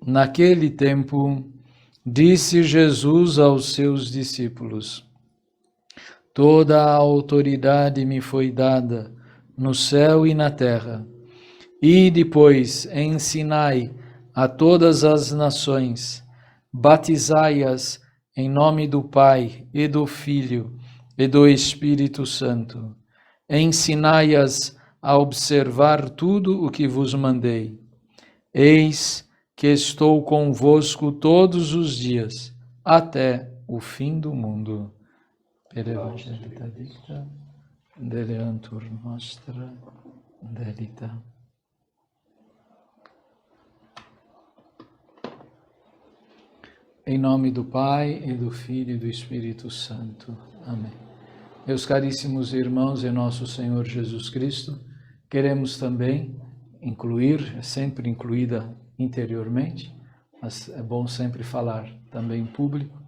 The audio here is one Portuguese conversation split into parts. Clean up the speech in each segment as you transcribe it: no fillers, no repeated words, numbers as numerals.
Naquele tempo, disse Jesus aos seus discípulos: Toda a autoridade me foi dada no céu e na terra. E depois ensinai a todas as nações, batizai-as em nome do Pai e do Filho e do Espírito Santo. Ensinai-as a observar tudo o que vos mandei. Eis que estou convosco todos os dias, até o fim do mundo. Per evangelita dicta, deleantur nostra, delita. Em nome do Pai, e do Filho e do Espírito Santo. Amém. Meus caríssimos irmãos em nosso Senhor Jesus Cristo, queremos também incluir, é sempre incluída interiormente, mas é bom sempre falar também em público,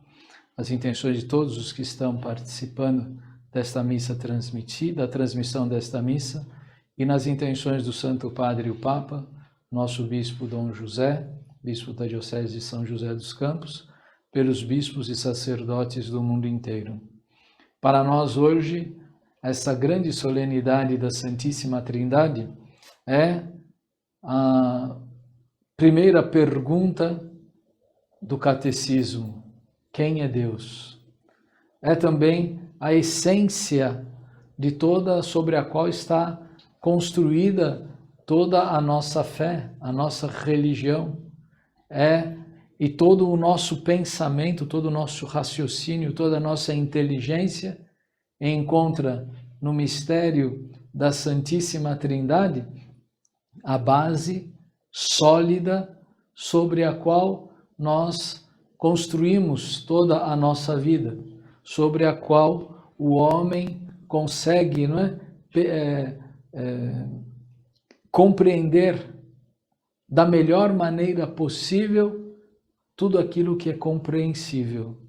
as intenções de todos os que estão participando desta missa transmitida, a transmissão desta missa, e nas intenções do Santo Padre o Papa, nosso Bispo Dom José, Bispo da Diocese de São José dos Campos, pelos bispos e sacerdotes do mundo inteiro. Para nós hoje, essa grande solenidade da Santíssima Trindade é a primeira pergunta do Catecismo: quem é Deus? É também a essência de toda sobre a qual está construída toda a nossa fé, a nossa religião, e todo o nosso pensamento, todo o nosso raciocínio, toda a nossa inteligência encontra no mistério da Santíssima Trindade a base sólida sobre a qual nós construímos toda a nossa vida, sobre a qual o homem consegue, compreender da melhor maneira possível tudo aquilo que é compreensível.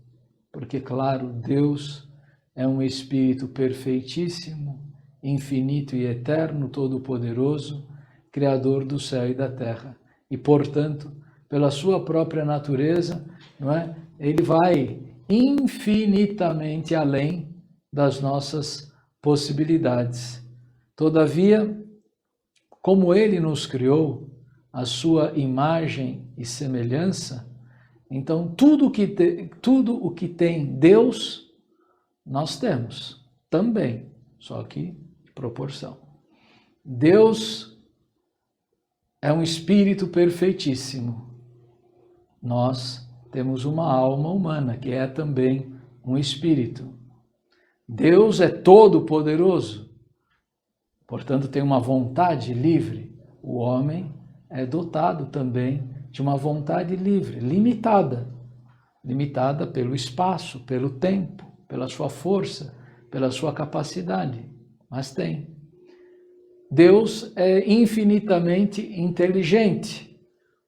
Porque, claro, Deus é um Espírito perfeitíssimo, infinito e eterno, todo-poderoso, Criador do céu e da terra. E, portanto, pela sua própria natureza, ele vai infinitamente além das nossas possibilidades. Todavia, como ele nos criou, a sua imagem e semelhança, então tudo o que tem Deus, nós temos também, só que de proporção. Deus é um Espírito perfeitíssimo. Nós temos uma alma humana, que é também um Espírito. Deus é todo-poderoso, portanto tem uma vontade livre. O homem é dotado também de uma vontade livre, limitada pelo espaço, pelo tempo, pela sua força, pela sua capacidade, mas tem. Deus é infinitamente inteligente.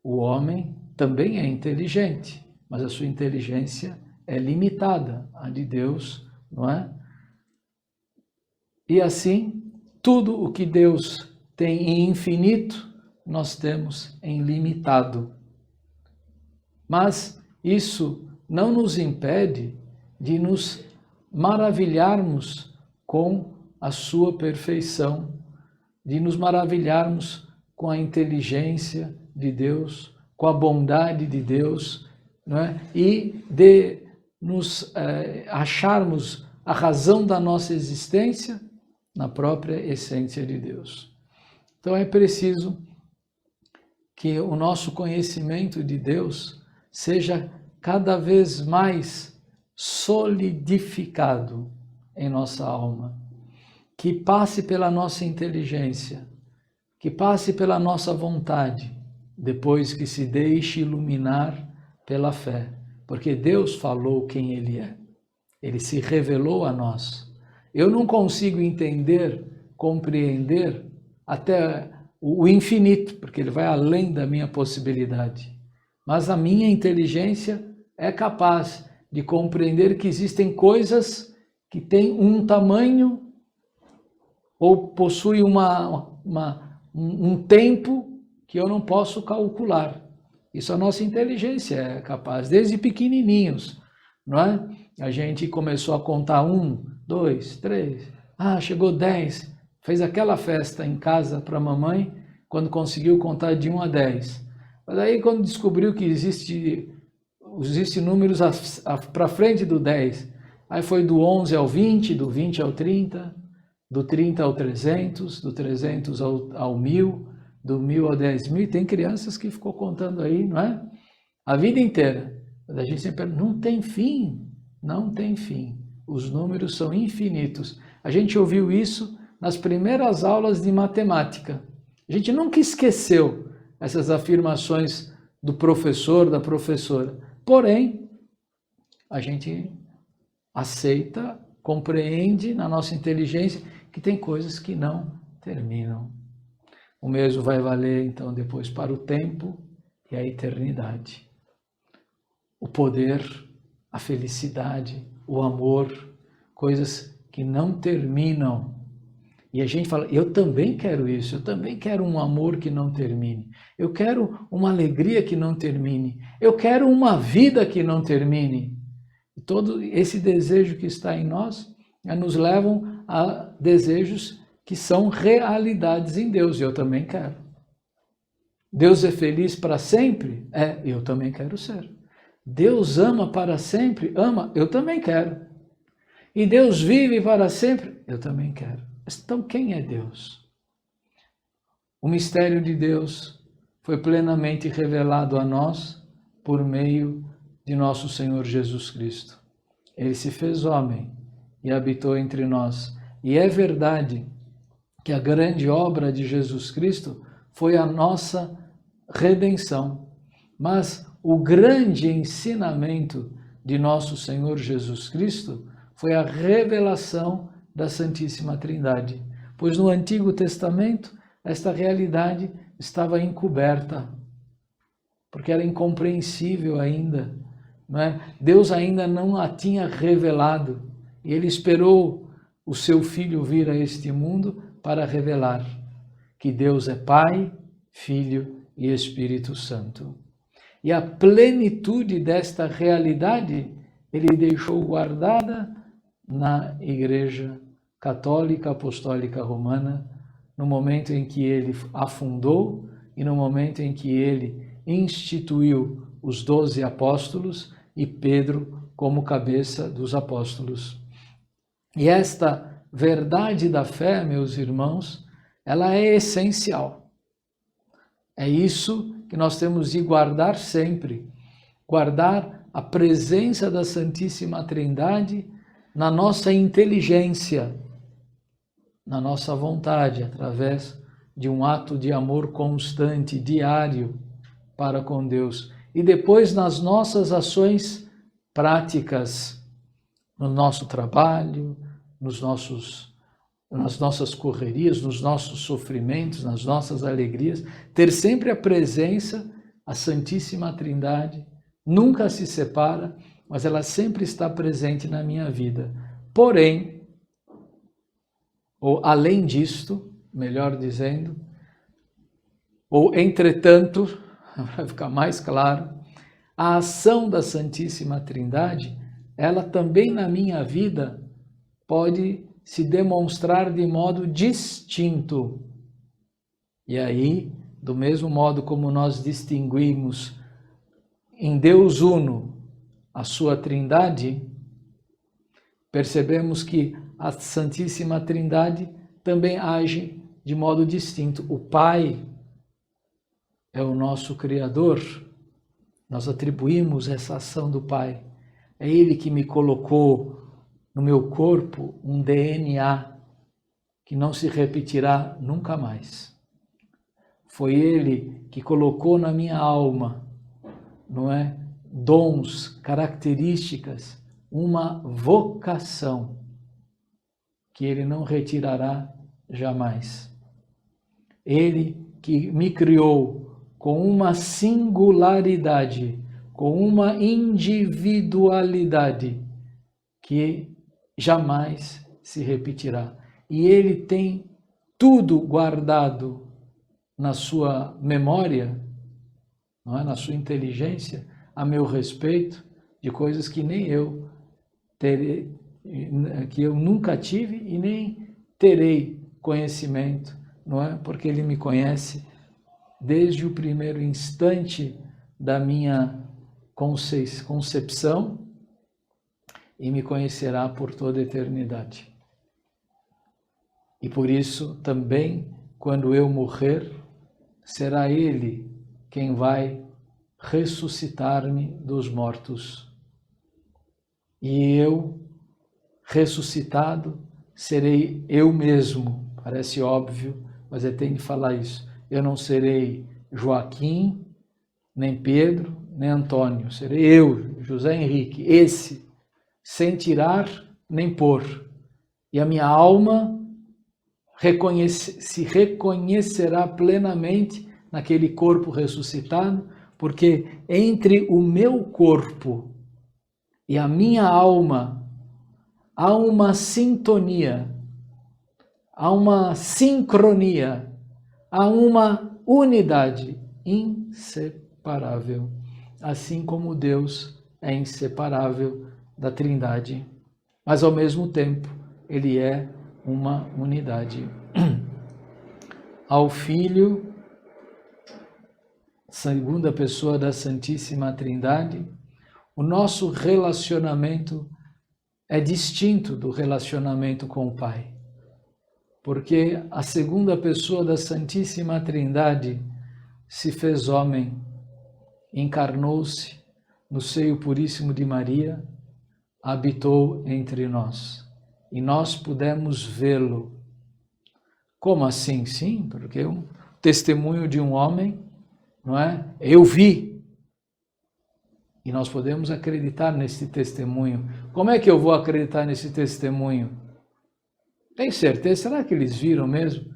O homem também é inteligente, mas a sua inteligência é limitada, a de Deus, não é? E assim, tudo o que Deus tem em infinito, nós temos em limitado. Mas isso não nos impede de nos maravilharmos com a sua perfeição, de nos maravilharmos com a inteligência de Deus, com a bondade de Deus, não é? E de nos acharmos a razão da nossa existência na própria essência de Deus. Então é preciso que o nosso conhecimento de Deus seja cada vez mais solidificado em nossa alma, que passe pela nossa inteligência, que passe pela nossa vontade, depois que se deixe iluminar pela fé, porque Deus falou quem Ele é, Ele se revelou a nós. Eu não consigo entender, compreender até o infinito, porque ele vai além da minha possibilidade. Mas a minha inteligência é capaz de compreender que existem coisas que têm um tamanho ou possuem um tempo que eu não posso calcular. Isso a nossa inteligência é capaz, desde pequenininhos, não é? A gente começou a contar 1, 2, 3, chegou 10, fez aquela festa em casa para a mamãe, quando conseguiu contar de 1 a 10. Mas aí quando descobriu que existe números para frente do 10, aí foi do 11 ao 20, do 20 ao 30, do 30 ao 300, do 300 ao 1000, do 1000 ao 10.000, tem crianças que ficou contando aí, não é? A vida inteira. Mas a gente sempre não tem fim, não tem fim. Os números são infinitos. A gente ouviu isso nas primeiras aulas de matemática. A gente nunca esqueceu essas afirmações do professor, da professora. Porém, a gente aceita, compreende na nossa inteligência que tem coisas que não terminam. O mesmo vai valer, então, depois para o tempo e a eternidade. O poder, a felicidade, o amor, coisas que não terminam. E a gente fala, eu também quero isso, eu também quero um amor que não termine. Eu quero uma alegria que não termine. Eu quero uma vida que não termine. E todo esse desejo que está em nós nos levam a desejos que são realidades em Deus, e eu também quero. Deus é feliz para sempre? Eu também quero ser. Deus ama para sempre? Ama, eu também quero. E Deus vive para sempre? Eu também quero. Então, quem é Deus? O mistério de Deus foi plenamente revelado a nós por meio de nosso Senhor Jesus Cristo. Ele se fez homem e habitou entre nós. E é verdade que a grande obra de Jesus Cristo foi a nossa redenção. Mas o grande ensinamento de nosso Senhor Jesus Cristo foi a revelação da Santíssima Trindade. Pois no Antigo Testamento, esta realidade estava encoberta, porque era incompreensível ainda, não é? Deus ainda não a tinha revelado, e ele esperou o seu Filho vir a este mundo para revelar que Deus é Pai, Filho e Espírito Santo. E a plenitude desta realidade ele deixou guardada na Igreja Católica Apostólica Romana, no momento em que ele a fundou e no momento em que ele instituiu os 12 apóstolos e Pedro como cabeça dos apóstolos. E esta verdade da fé, meus irmãos, ela é essencial. É isso que nós temos de guardar sempre. Guardar a presença da Santíssima Trindade na nossa inteligência, na nossa vontade, através de um ato de amor constante, diário, para com Deus. E depois nas nossas ações práticas, no nosso trabalho, nas nossas correrias, nos nossos sofrimentos, nas nossas alegrias, ter sempre a presença, a Santíssima Trindade, nunca se separa, mas ela sempre está presente na minha vida. Porém, ou além disto, melhor dizendo, ou entretanto, para ficar mais claro, a ação da Santíssima Trindade, ela também na minha vida pode se demonstrar de modo distinto. E aí, do mesmo modo como nós distinguimos em Deus Uno a sua Trindade, percebemos que a Santíssima Trindade também age de modo distinto. O Pai é o nosso Criador, nós atribuímos essa ação do Pai. É Ele que me colocou no meu corpo um DNA que não se repetirá nunca mais. Foi Ele que colocou na minha alma, não é? Dons, características, uma vocação que Ele não retirará jamais. Ele que me criou com uma singularidade, com uma individualidade que jamais se repetirá. E Ele tem tudo guardado na sua memória não é? Na sua inteligência, a meu respeito, de coisas que nem eu terei, que eu nunca tive e nem terei conhecimento, não é? Porque Ele me conhece desde o primeiro instante da minha concepção e me conhecerá por toda a eternidade. E por isso também, quando eu morrer, será Ele quem vai ressuscitar-me dos mortos. E eu, ressuscitado, serei eu mesmo. Parece óbvio, mas eu tenho que falar isso. Eu não serei Joaquim, nem Pedro, nem Antônio. Serei eu, José Henrique, esse, sem tirar nem pôr. E a minha alma se reconhecerá plenamente naquele corpo ressuscitado, porque entre o meu corpo e a minha alma há uma sintonia, há uma sincronia, há uma unidade inseparável, assim como Deus é inseparável da Trindade, mas ao mesmo tempo Ele é uma unidade. Ao Filho, segunda pessoa da Santíssima Trindade, o nosso relacionamento é distinto do relacionamento com o Pai, porque a segunda pessoa da Santíssima Trindade se fez homem, encarnou-se no seio puríssimo de Maria, habitou entre nós e nós pudemos vê-lo. Como assim? Sim, porque o testemunho de um homem, não é? Eu vi. E nós podemos acreditar nesse testemunho. Como é que eu vou acreditar nesse testemunho? Tem certeza? Será que eles viram mesmo?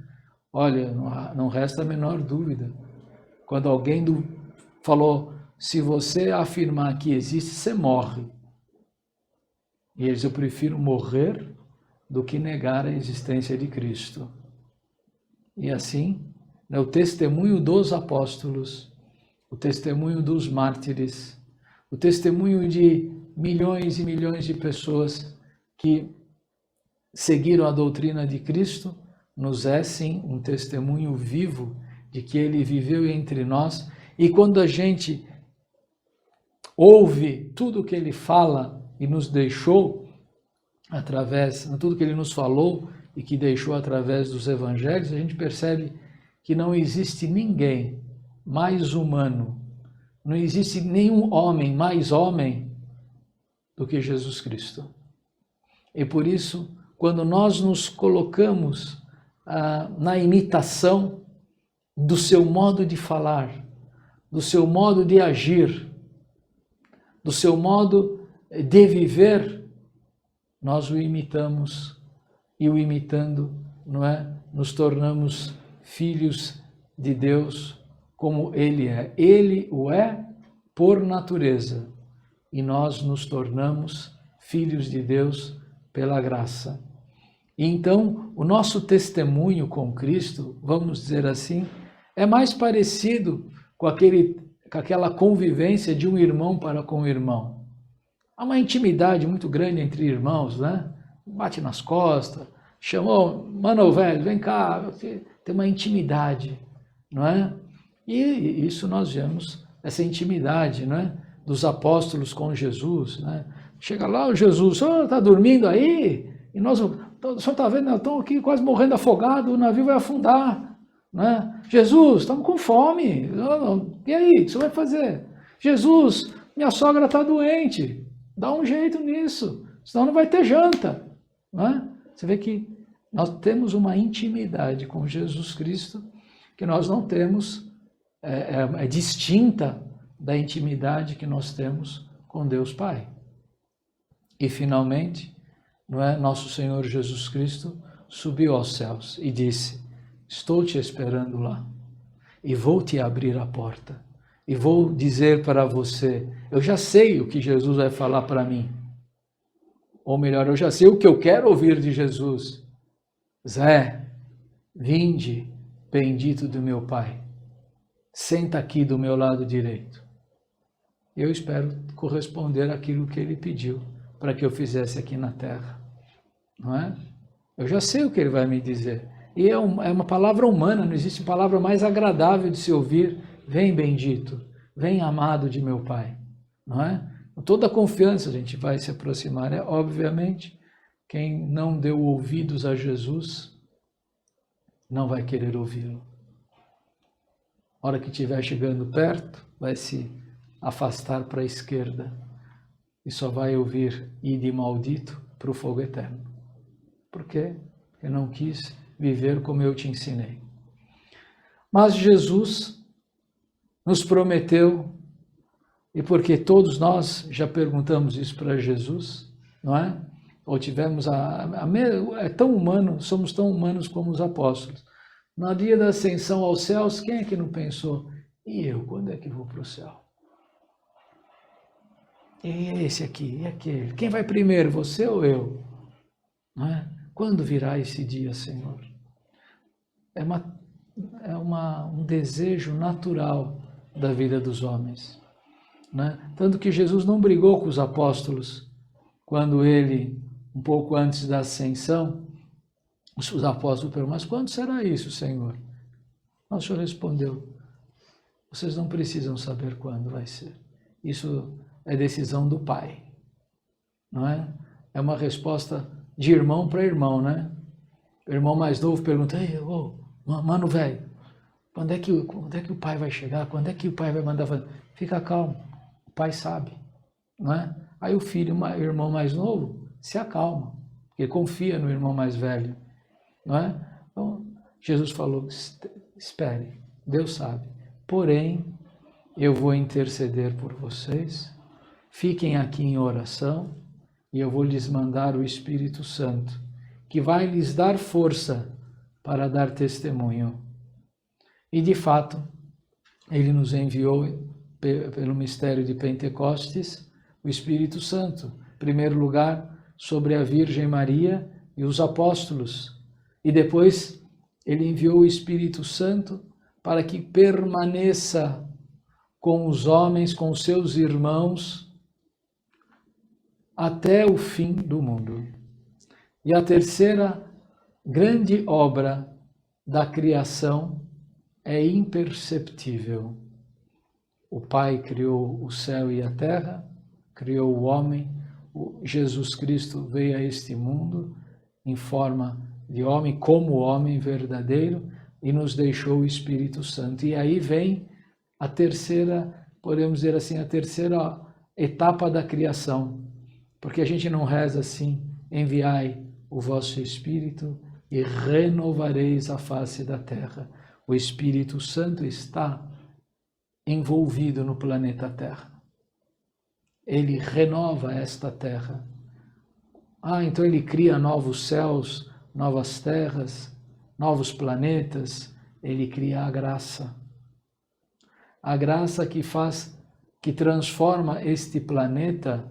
Olha, não resta a menor dúvida. Quando alguém falou, se você afirmar que existe, você morre. E eles, eu prefiro morrer do que negar a existência de Cristo. E assim, o testemunho dos apóstolos, o testemunho dos mártires, o testemunho de milhões e milhões de pessoas que seguiram a doutrina de Cristo, nos é sim um testemunho vivo de que Ele viveu entre nós. E quando a gente ouve tudo o que Ele fala e nos deixou, através de tudo que Ele nos falou e que deixou através dos evangelhos, a gente percebe que não existe ninguém mais humano, não existe nenhum homem mais homem do que Jesus Cristo. E por isso, quando nós nos colocamos na imitação do seu modo de falar, do seu modo de agir, do seu modo de viver, nós o imitamos e o imitando, não é? Nos tornamos filhos de Deus como Ele é. Ele o é por natureza e nós nos tornamos filhos de Deus pela graça. E então, o nosso testemunho com Cristo, vamos dizer assim, é mais parecido com aquela convivência de um irmão para com o irmão. Há uma intimidade muito grande entre irmãos, né? Bate nas costas, chamou, mano velho, vem cá, tem uma intimidade, não é? E isso nós vemos, essa intimidade, não é? Dos apóstolos com Jesus, né? Chega lá o Jesus, o senhor está dormindo aí? E nós, o senhor está vendo, estamos aqui quase morrendo afogado, o navio vai afundar, né? Jesus, estamos com fome, e aí, o que você vai fazer? Jesus, minha sogra está doente, dá um jeito nisso, senão não vai ter janta, né? Você vê que nós temos uma intimidade com Jesus Cristo que nós não temos, é distinta da intimidade que nós temos com Deus Pai. E finalmente, não é? Nosso Senhor Jesus Cristo subiu aos céus e disse, estou te esperando lá e vou te abrir a porta e vou dizer para você, eu já sei o que Jesus vai falar para mim, ou melhor, eu já sei o que eu quero ouvir de Jesus. Zé, vinde, bendito do meu Pai. senta aqui do meu lado direito. Eu espero corresponder àquilo que ele pediu para que eu fizesse aqui na terra, não é? Eu já sei o que ele vai me dizer. E é uma palavra humana, não existe palavra mais agradável de se ouvir. Vem bendito, vem amado de meu Pai, não é? Com toda a confiança a gente vai se aproximar. Obviamente, quem não deu ouvidos a Jesus não vai querer ouvi-lo. A hora que estiver chegando perto, vai se afastar para a esquerda e só vai ouvir ide maldito para o fogo eterno. Por quê? Porque não quis viver como eu te ensinei. Mas Jesus nos prometeu, e porque todos nós já perguntamos isso para Jesus, não é? Ou tivemos é tão humano, somos tão humanos como os apóstolos. No dia da ascensão aos céus, quem é que não pensou? E eu, quando é que vou para o céu? E esse aqui, e aquele? Quem vai primeiro, você ou eu? Não é? Quando virá esse dia, Senhor? É um desejo natural da vida dos homens. Né? Tanto que Jesus não brigou com os apóstolos quando ele, um pouco antes da ascensão, os apóstolos perguntaram, mas quando será isso, Senhor? O Senhor respondeu, vocês não precisam saber quando vai ser. Isso é decisão do Pai, não é? É uma resposta de irmão para irmão, né? O irmão mais novo pergunta, ei, mano velho, quando é que o pai vai chegar? Quando é que o pai vai mandar fazer? Fica calmo, o pai sabe, não é? Aí o filho, o irmão mais novo, se acalma, porque confia no irmão mais velho, não é? Então, Jesus falou, espere, Deus sabe, porém, eu vou interceder por vocês, fiquem aqui em oração, e eu vou lhes mandar o Espírito Santo, que vai lhes dar força para dar testemunho. E de fato, ele nos enviou, pelo mistério de Pentecostes, o Espírito Santo. Em primeiro lugar, sobre a Virgem Maria e os apóstolos. E depois, ele enviou o Espírito Santo para que permaneça com os homens, com os seus irmãos, até o fim do mundo. E a terceira grande obra da criação é imperceptível. O Pai criou o céu e a terra, criou o homem, Jesus Cristo veio a este mundo em forma de homem, como homem verdadeiro, e nos deixou o Espírito Santo. E aí vem a terceira, podemos dizer assim, a terceira etapa da criação, porque a gente não reza assim, enviai o vosso Espírito e renovareis a face da terra. O Espírito Santo está envolvido no planeta Terra. Ele renova esta terra. Então ele cria novos céus, novas terras, novos planetas. Ele cria a graça. A graça que transforma este planeta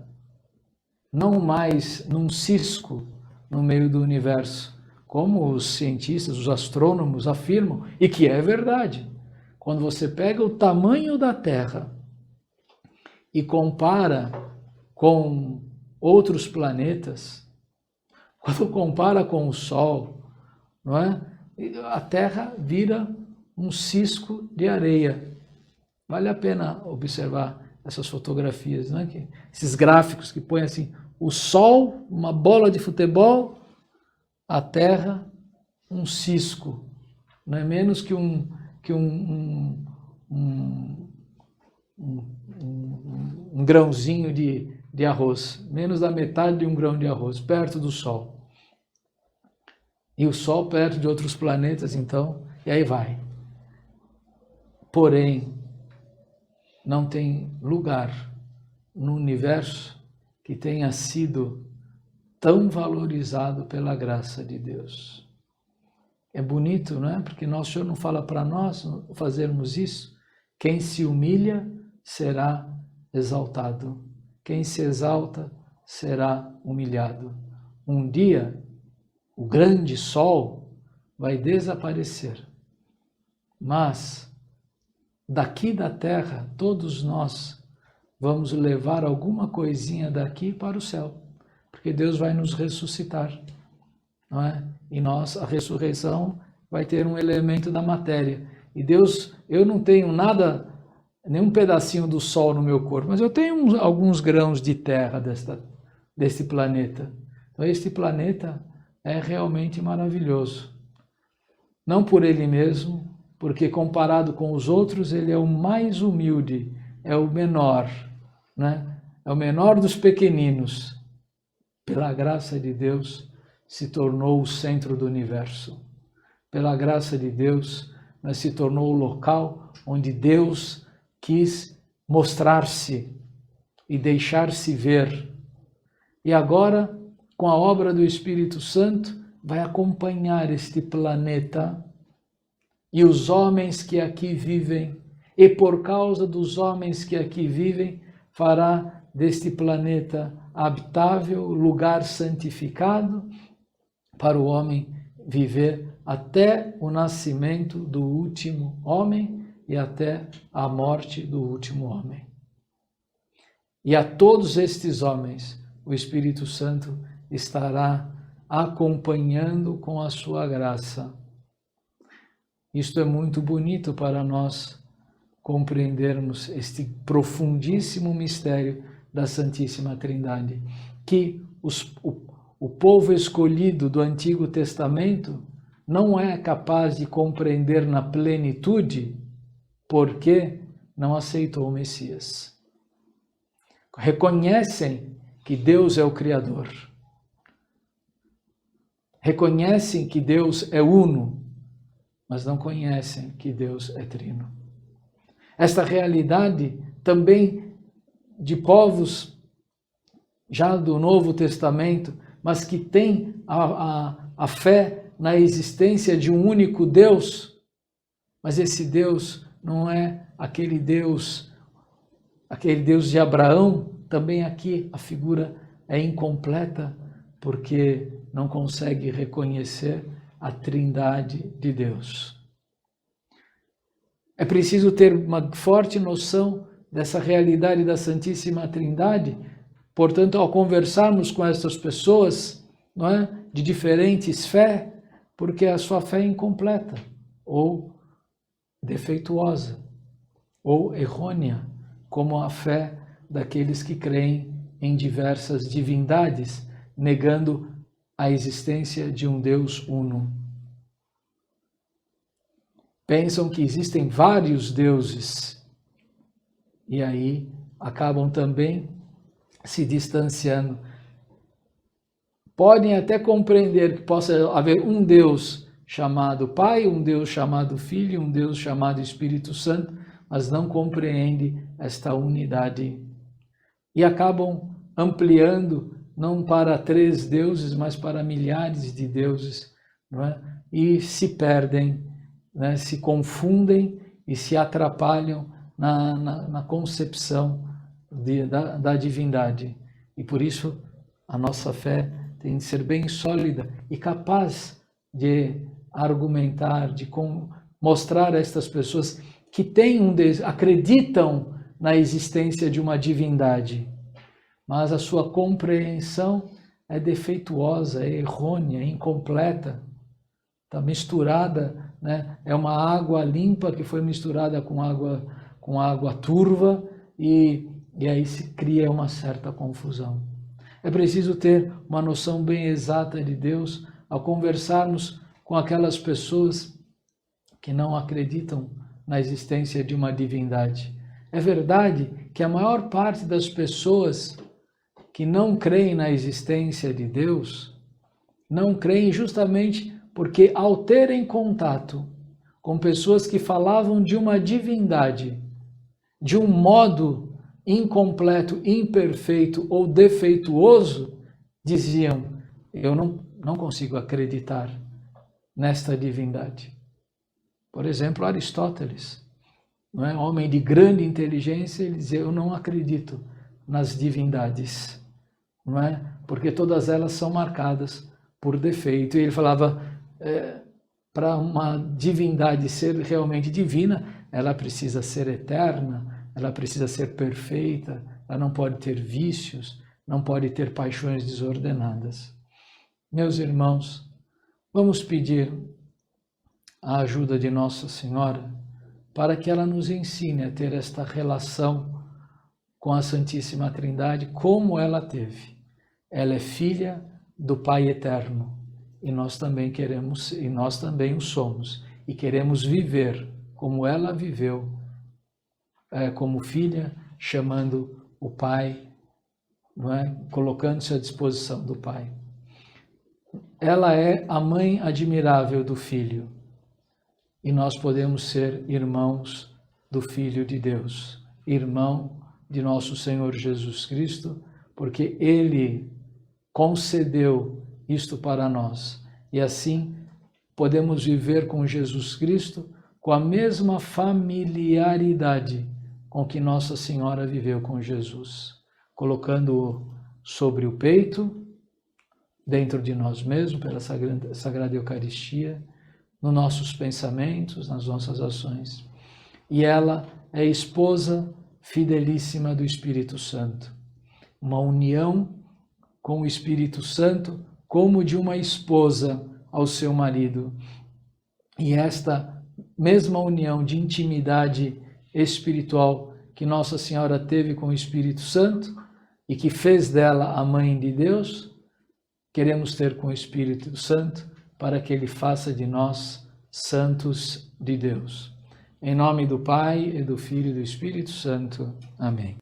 não mais num cisco no meio do universo, como os cientistas, os astrônomos afirmam, e que é verdade. Quando você pega o tamanho da Terra e compara com outros planetas, quando compara com o Sol, não é? A Terra vira um cisco de areia. Vale a pena observar essas fotografias, não é? Esses gráficos que põem assim, o Sol, uma bola de futebol, a Terra, um cisco, não é menos que um grãozinho de arroz, menos da metade de um grão de arroz, perto do Sol. E o Sol perto de outros planetas, então, e aí vai. Porém, não tem lugar no universo que tenha sido tão valorizado pela graça de Deus. É bonito, não é? Porque nosso Senhor não fala para nós fazermos isso. Quem se humilha será exaltado. Quem se exalta será humilhado. Um dia, o grande sol vai desaparecer. Mas daqui da terra, todos nós vamos levar alguma coisinha daqui para o céu, porque Deus vai nos ressuscitar, não é? E nós, a ressurreição vai ter um elemento da matéria. E Deus, eu não tenho nada, nenhum pedacinho do sol no meu corpo, mas eu tenho alguns grãos de terra deste planeta. Então este planeta é realmente maravilhoso. Não por ele mesmo, porque comparado com os outros, ele é o mais humilde, é o menor, né? É o menor dos pequeninos. Pela graça de Deus, se tornou o centro do universo. Pela graça de Deus, se tornou o local onde Deus quis mostrar-se e deixar-se ver. E agora, com a obra do Espírito Santo, vai acompanhar este planeta e os homens que aqui vivem, e por causa dos homens que aqui vivem, fará deste planeta habitável, lugar santificado, para o homem viver até o nascimento do último homem e até a morte do último homem. E a todos estes homens, o Espírito Santo estará acompanhando com a sua graça. Isto é muito bonito para nós compreendermos este profundíssimo mistério da Santíssima Trindade, que o povo escolhido do Antigo Testamento não é capaz de compreender na plenitude porque não aceitou o Messias. Reconhecem que Deus é o Criador. Reconhecem que Deus é uno, mas não conhecem que Deus é trino. Esta realidade também de povos já do Novo Testamento, mas que tem a fé na existência de um único Deus, mas esse Deus não é aquele Deus de Abraão. Também aqui a figura é incompleta, porque não consegue reconhecer a Trindade de Deus. É preciso ter uma forte noção dessa realidade da Santíssima Trindade. Portanto, ao conversarmos com essas pessoas, não é, de diferentes fé, porque a sua fé é incompleta, ou defeituosa, ou errônea, como a fé daqueles que creem em diversas divindades, negando a existência de um Deus uno. Pensam que existem vários deuses e aí acabam também se distanciando. Podem até compreender que possa haver um Deus chamado Pai, um Deus chamado Filho, um Deus chamado Espírito Santo, mas não compreendem esta unidade. E acabam ampliando, não para 3 deuses, mas para milhares de deuses, não é? E se perdem, né? Se confundem e se atrapalham na concepção da divindade. E por isso a nossa fé tem de ser bem sólida e capaz de argumentar, de mostrar a estas pessoas que acreditam na existência de uma divindade, mas a sua compreensão é defeituosa, é errônea, é incompleta, está misturada, né? É uma água limpa que foi misturada com água turva e aí se cria uma certa confusão. É preciso ter uma noção bem exata de Deus ao conversarmos com aquelas pessoas que não acreditam na existência de uma divindade. É verdade que a maior parte das pessoas que não creem na existência de Deus, não creem justamente porque ao terem contato com pessoas que falavam de uma divindade, de um modo incompleto, imperfeito ou defeituoso, diziam: eu não consigo acreditar nesta divindade. Por exemplo, Aristóteles, não é? Homem de grande inteligência, ele dizia: eu não acredito nas divindades, não é? Porque todas elas são marcadas por defeito. E ele falava, para uma divindade ser realmente divina, ela precisa ser eterna, ela precisa ser perfeita, ela não pode ter vícios, não pode ter paixões desordenadas. Meus irmãos, vamos pedir a ajuda de Nossa Senhora para que ela nos ensine a ter esta relação com a Santíssima Trindade como ela teve. Ela é filha do Pai Eterno e nós também queremos, e nós também o somos, e queremos viver como ela viveu, como filha, chamando o Pai, não é? Colocando-se à disposição do Pai. Ela é a mãe admirável do Filho e nós podemos ser irmãos do Filho de Deus, irmão de nosso Senhor Jesus Cristo, porque Ele concedeu isto para nós e assim podemos viver com Jesus Cristo com a mesma familiaridade com que Nossa Senhora viveu com Jesus, colocando-o sobre o peito, dentro de nós mesmos, pela Sagrada Eucaristia, nos nossos pensamentos, nas nossas ações. E ela é esposa fidelíssima do Espírito Santo. Uma união com o Espírito Santo como de uma esposa ao seu marido. E esta mesma união de intimidade espiritual que Nossa Senhora teve com o Espírito Santo e que fez dela a Mãe de Deus, queremos ter com o Espírito Santo para que Ele faça de nós santos de Deus. Em nome do Pai, e do Filho e do Espírito Santo. Amém.